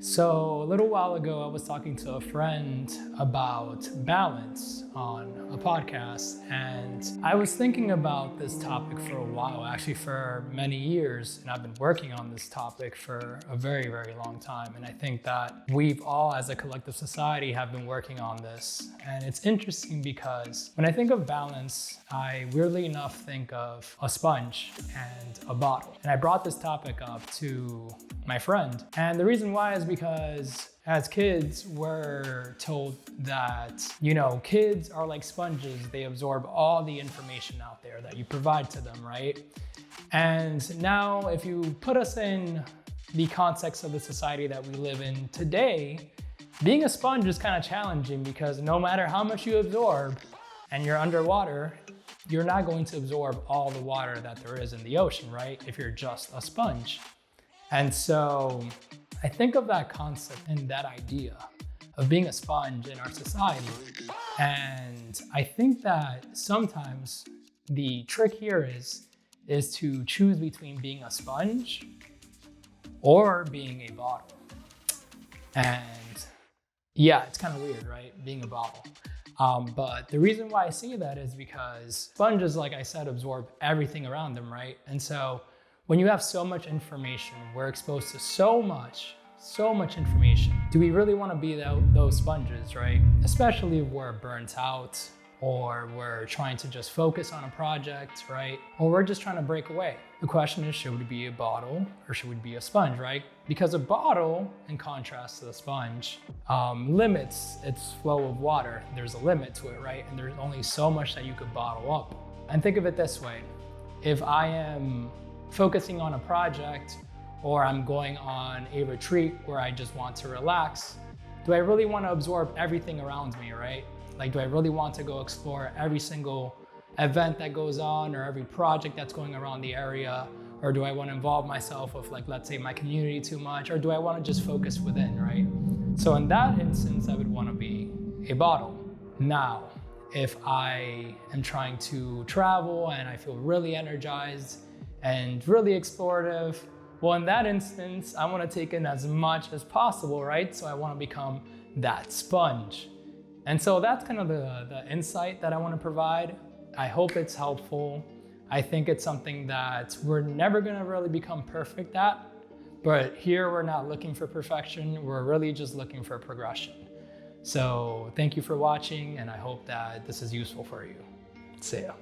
So a little while ago, I was talking to a friend about balance on a podcast, and I was thinking about this topic for a while, actually for many years, and I've been working on this topic for a very, very long time. And I think that we've all, as a collective society, have been working on this. And it's interesting because when I think of balance, I weirdly enough think of a sponge and a bottle. And I brought this topic up to my friend. And the reason why is because as kids, we're told that, kids are like sponges. They absorb all the information out there that you provide to them, right? And now if you put us in the context of the society that we live in today, being a sponge is kind of challenging because no matter how much you absorb and you're underwater, you're not going to absorb all the water that there is in the ocean, right? If you're just a sponge. And so I think of that concept and that idea of being a sponge in our society. And I think that sometimes the trick here is to choose between being a sponge or being a bottle. And yeah, it's kind of weird, right? Being a bottle. But the reason why I say that is because sponges, like I said, absorb everything around them, right? And so when you have so much information, we're exposed to so much information. Do we really want to be those sponges, right? Especially if we're burnt out or we're trying to just focus on a project, right? Or we're just trying to break away. The question is, should we be a bottle or should we be a sponge, right? Because a bottle, in contrast to the sponge, limits its flow of water. There's a limit to it, right? And there's only so much that you could bottle up. And think of it this way. If I am focusing on a project or I'm going on a retreat where I just want to relax, do I really want to absorb everything around me, right? Like, do I really want to go explore every single event that goes on or every project that's going around the area? Or do I want to involve myself with, like, let's say my community too much? Or do I want to just focus within, right? So in that instance, I would want to be a bottle. Now, if I am trying to travel and I feel really energized and really explorative, well, in that instance, I want to take in as much as possible, right? So I want to become that sponge. And so that's kind of the insight that I want to provide. I hope it's helpful. I think it's something that we're never going to really become perfect at, but here we're not looking for perfection. We're really just looking for progression. So thank you for watching, and I hope that this is useful for you. See ya.